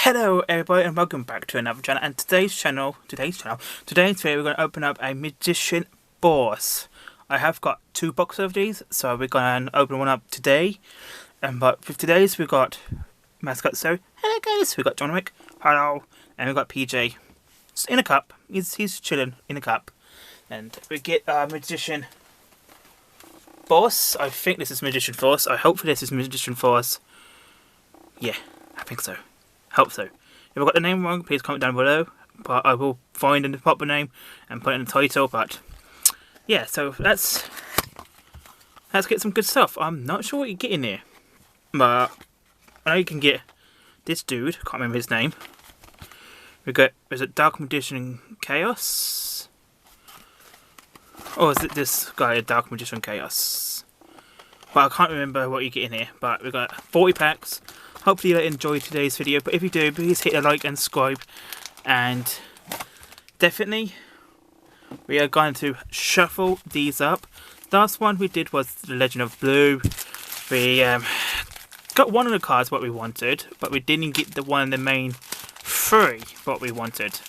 Hello everybody and welcome back to another channel, and today we're going to open up a magician boss. I have got 2 boxes of these, so we're going to open one up today. But for today's we've got mascot Zoe. Hello guys, we've got John Wick. Hello. And we've got PJ. Just in a cup. He's chilling in a cup. And we get our magician boss. I think this is magician force. I hope this is magician force. Yeah, I think so. Hope so. If I've got the name wrong, please comment down below. But I will find the proper name and put it in the title. But yeah, so let's get some good stuff. I'm not sure what you get in here, but I know you can get this dude. Can't remember his name. We got, is it Dark Magician Chaos? Or is it this guy, Dark Magician Chaos? But I can't remember what you get in here. But we've got 40 packs. Hopefully you enjoyed today's video, but if you do, please hit a like and subscribe. And definitely, we are going to shuffle these up. Last one we did was the Legend of Blue. We got one of the cards what we wanted, but we didn't get the one of the main 3 what we wanted.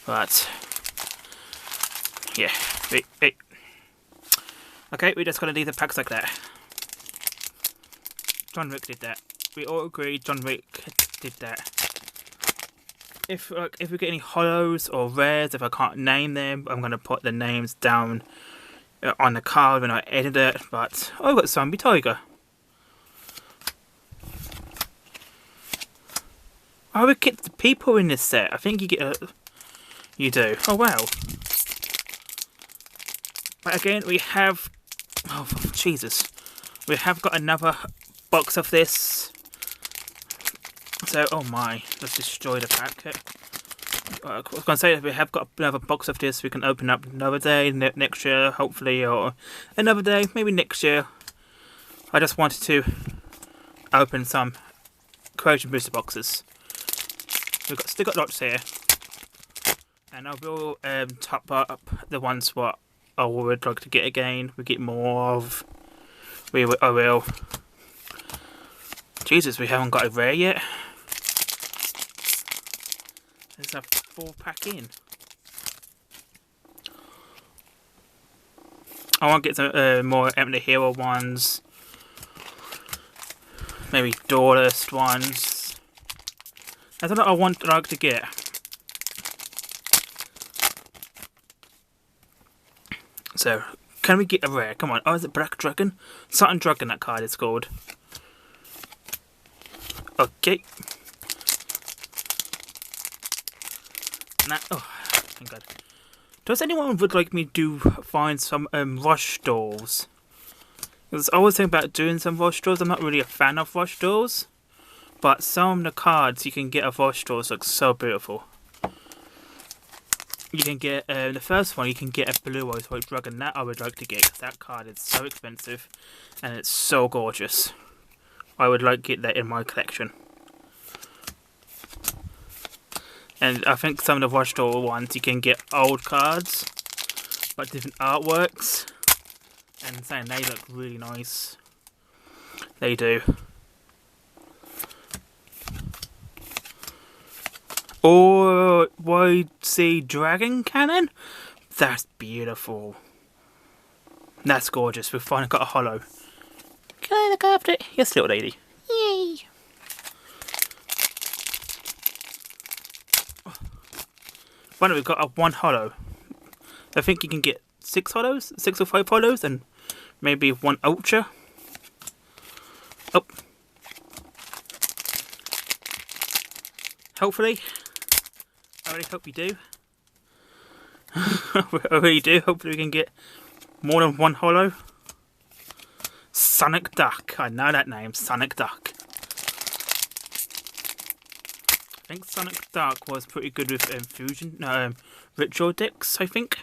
But yeah, okay, we're just gonna leave the packs like that. John Wick did that. We all agree John Wick did that. If we get any hollows or rares, if I can't name them, I'm going to put the names down on the card when I edit it. But I've got Zombie Tiger. Oh, we get the people in this set. I think you get a... You do. Oh, wow. But again, we have... Oh, Jesus. We have got another box of this. So, oh my, let's destroy the packet. I was going to say that we have got another box of this we can open up another day, next year, hopefully, or another day, maybe next year. I just wanted to open some Corrosion Booster boxes. We've still got lots here. And I will top up the ones what I would like to get again. We get more of. I will. Jesus, we haven't got a rare yet. There's a 4-pack in. I want to get some more Empty Hero ones. Maybe Duelist ones. That's what I like to get. So, can we get a rare? Come on. Oh, is it Black Dragon? Something Dragon that card is called. Okay. Oh, thank God. Does anyone would like me to find some rush dolls? Because I was thinking about doing some rush dolls. I'm not really a fan of rush dolls, but some of the cards you can get of rush dolls look so beautiful. You can get the first one. You can get a Blue Eyes White Dragon. That I would like to get because that card is so expensive and it's so gorgeous. I would like to get that in my collection. And I think some of the Rush Doll ones you can get old cards, but different artworks. And saying they look really nice. They do. Or YC Dragon Cannon? That's beautiful. That's gorgeous. We've finally got a holo. Can I look after it? Yes, little lady. Yay! Well, we've got a 1 holo. I think you can get 6 holos, 6 or 5 holos, and maybe 1 ultra. Oh. Hopefully. I really hope you do. I really do. Hopefully we can get more than 1 holo. Sonic Duck. I know that name. Sonic Duck. I think Sonic Duck was pretty good with Fusion. No, Ritual decks, I think.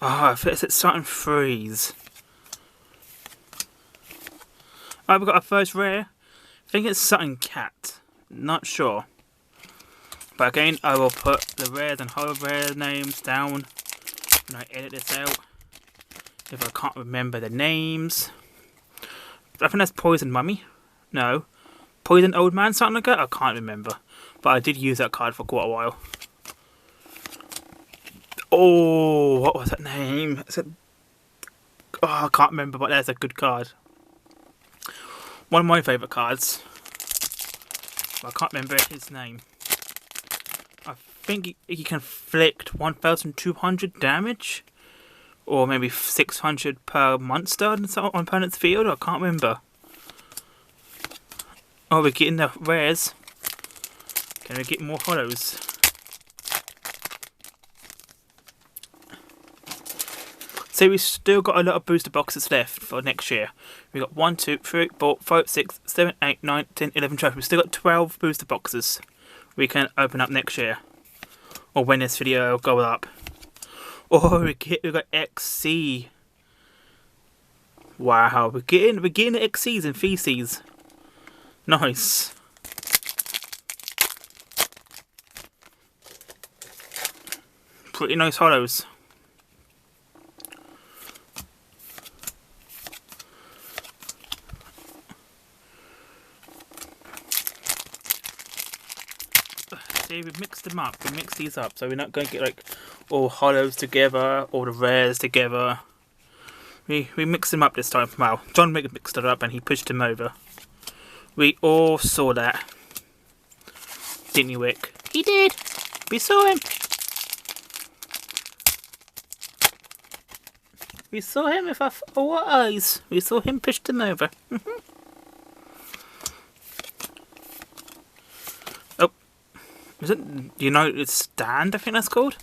Oh, if it's something Freeze. Oh, we've got our first rare. I think it's something Cat. Not sure. But again, I will put the rares and holo rare names down when I edit this out. If I can't remember the names. I think that's Poison Mummy. No. Poison Old Man, something like that? I can't remember. But I did use that card for quite a while. Oh, what was that name? Oh, I can't remember, but that's a good card. One of my favourite cards. I can't remember his name. I think he can inflict 1,200 damage. Or maybe 600 per monster on opponent's field. I can't remember. Oh, we're getting the rares. Can we get more hollows? So we've still got a lot of booster boxes left for next year. We've got 1, 2, 3, 4, 5, 6, 7, 8, 9, 10, 11, 12. We've still got 12 booster boxes we can open up next year. Or when this video goes up. Oh, we got XC. Wow, we're getting the XCs and feces. Nice. Pretty nice hollows. See, we've mixed them up. We mixed these up, so we're not going to get like all hollows together, all the rares together. We mixed them up this time. Wow, John mixed it up and he pushed them over. We all saw that. Didn't you, Wick? He did. We saw him. We saw him with our eyes. We saw him push them over. Oh. Is it United Stand, I think that's called?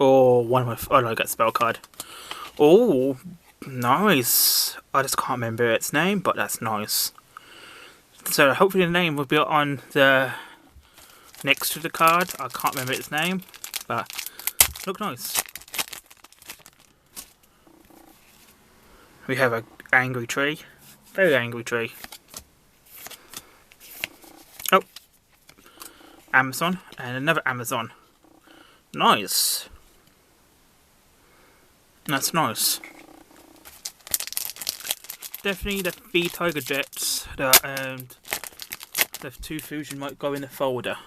Oh, oh no, I got spell card. Oh, nice. I just can't remember its name, but that's nice. So hopefully the name will be on the next to the card. I can't remember its name, but look nice. We have an angry tree. Very angry tree. Oh. Amazon and another Amazon. Nice. That's nice. Definitely the 3 Tiger Jets and the 2 Fusion might go in the folder.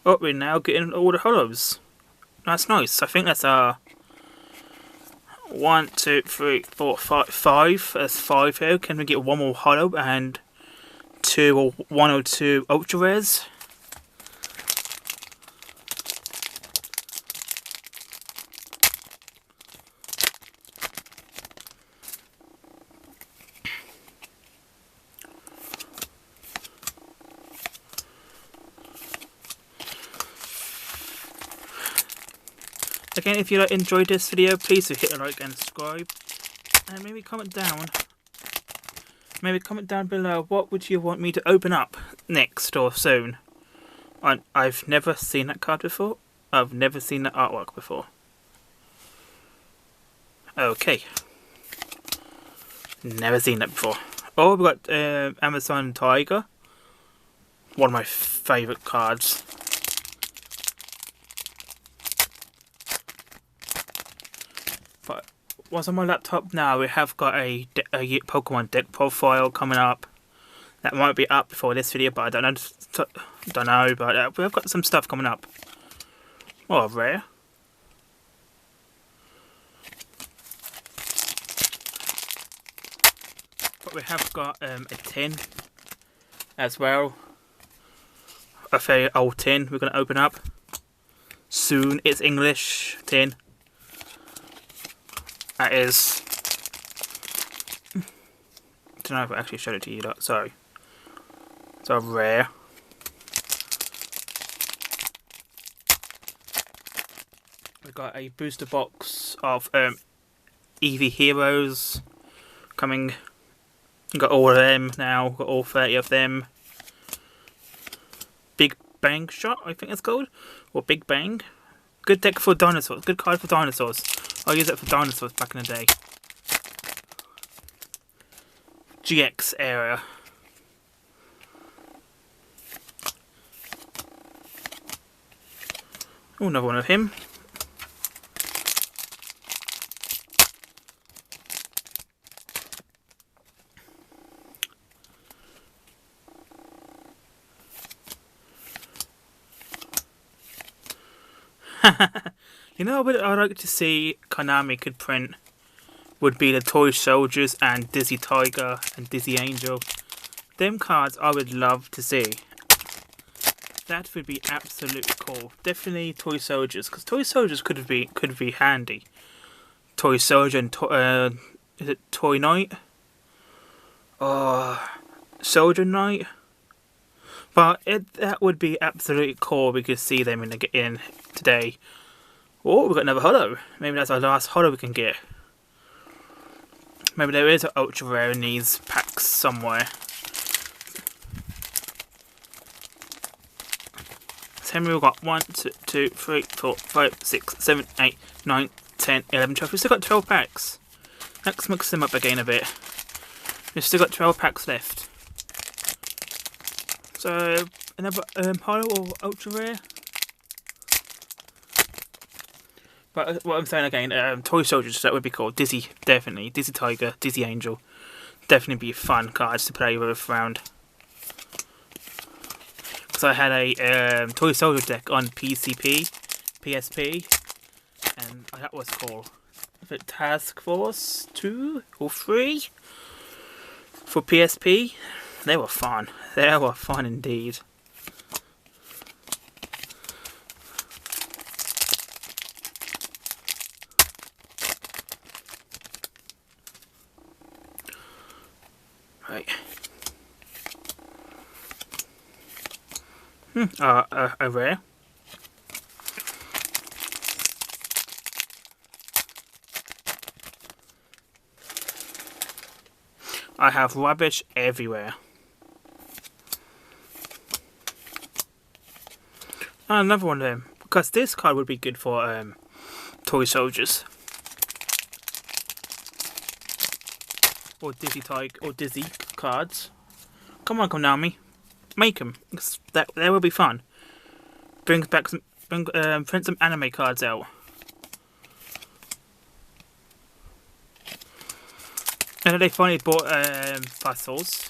Oh, we're now getting all the hollows. That's nice. I think that's 1, 2, 3, 4, 5. That's 5 here. Can we get one more hollow and 2 or 1 or 2 ultra rares? Again, if you enjoyed this video, please do hit a like and subscribe, and maybe comment down below what would you want me to open up next or soon. I've never seen that card before. I've never seen that artwork before. Okay, never seen that before. Oh, we've got Amazon Tiger, one of my favourite cards. But what's on my laptop now, we have got a Pokemon deck profile coming up. That might be up before this video, but I don't know. But we've got some stuff coming up. Oh, rare. But we have got a tin as well. A very old tin we're going to open up soon. It's English tin. That is... I don't know if I actually showed it to you, sorry. It's a rare. We've got a booster box of Eevee Heroes coming. We've got all of them now, got all 30 of them. Big Bang Shot, I think it's called. Or Big Bang. Good deck for dinosaurs, good card for dinosaurs. I used it for dinosaurs back in the day. GX area. Oh, another one of him. You know what I'd like to see Konami could print would be the Toy Soldiers and Dizzy Tiger and Dizzy Angel. Them cards I would love to see. That would be absolutely cool. Definitely Toy Soldiers, because Toy Soldiers could be handy. Toy Soldier and is it Toy Knight? Or Soldier Knight? But that would be absolutely cool. We could see them in today. Oh, we've got another holo. Maybe that's our last holo we can get. Maybe there is an ultra rare in these packs somewhere. So we've got 1, 2, 3, 4, 5, 6, 7, 8, 9, 10, 11, 12. We've still got 12 packs. Let's mix them up again a bit. We've still got 12 packs left. So, another holo or ultra rare. But what I'm saying again, Toy Soldiers, that would be cool. Dizzy, definitely. Dizzy Tiger, Dizzy Angel. Definitely be fun cards to play with around. Because I had a Toy Soldier deck on PSP, and that was cool. The Task Force 2 or 3 for PSP. They were fun. They were fun indeed. Right. A rare. I have rubbish everywhere. Another one of them, because this card would be good for Toy Soldiers. Or Dizzy Tiger, or Dizzy cards. Come on, Konami. Make them. That will be fun. Print some anime cards out. I know they finally bought Puzzles,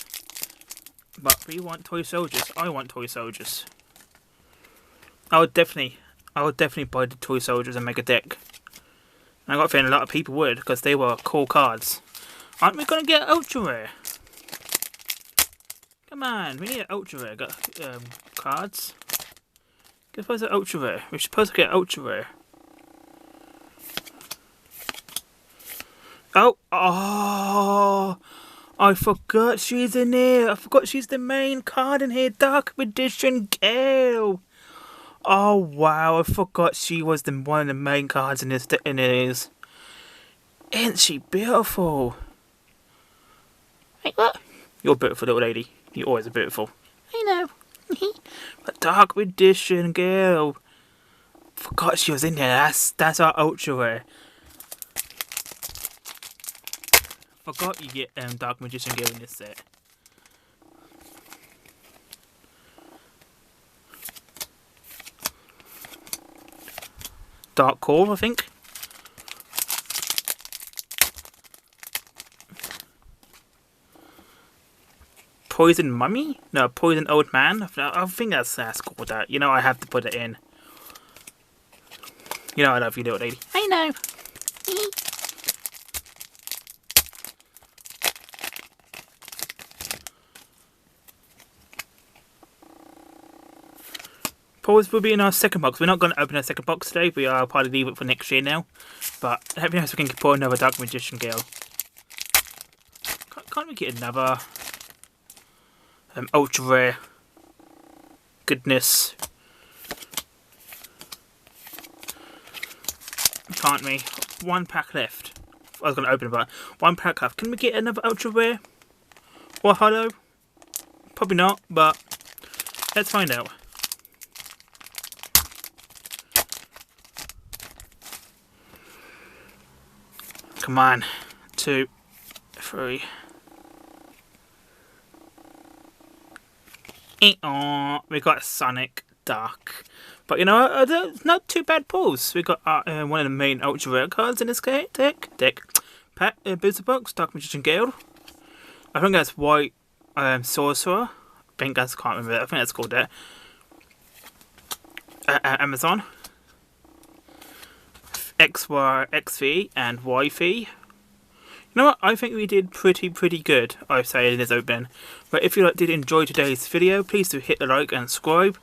but we want Toy Soldiers. I want Toy Soldiers. I would definitely buy the Toy Soldiers and make a deck. And I got a feeling a lot of people would, because they were cool cards. Aren't we gonna get ultra rare? Come on, we need an ultra rare cards. We're supposed to ultra rare. We're supposed to get ultra rare. Oh, I forgot she's in here. I forgot she's the main card in here. Dark Magician Gale. Oh wow, I forgot she was one of the main cards in this. Isn't she beautiful? Hey, what? You're beautiful, little lady. You're always beautiful. I know. A Dark Magician Girl. Forgot she was in there. That's our ultra rare. Forgot you get Dark Magician Girl in this set. Dark Core, I think. Poison Mummy? No, Poison Old Man? I think that's called that. You know, I have to put it in. You know I love you, little lady. I know. Pause will be in our second box. We're not going to open our second box today. We are probably leave it for next year now. But hopefully we can pull another Dark Magician Girl. Can't we get another ultra rare goodness? Can't we? One pack left. I was going to open it, but one pack left. Can we get another ultra rare or holo? Probably not, but let's find out. Come on. 2, 3. We got Sonic Dark. But you know, not too bad pulls. We got one of the main ultra rare cards in this deck. Booster Box, Dark Magician Gale. I think that's White Sorcerer. I can't remember that. I think that's called that. Amazon. XV and YV. You know what? I think we did pretty good, I say, in this opening. But if you did enjoy today's video, please do hit the like and subscribe.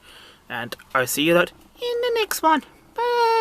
And I'll see you in the next one. Bye!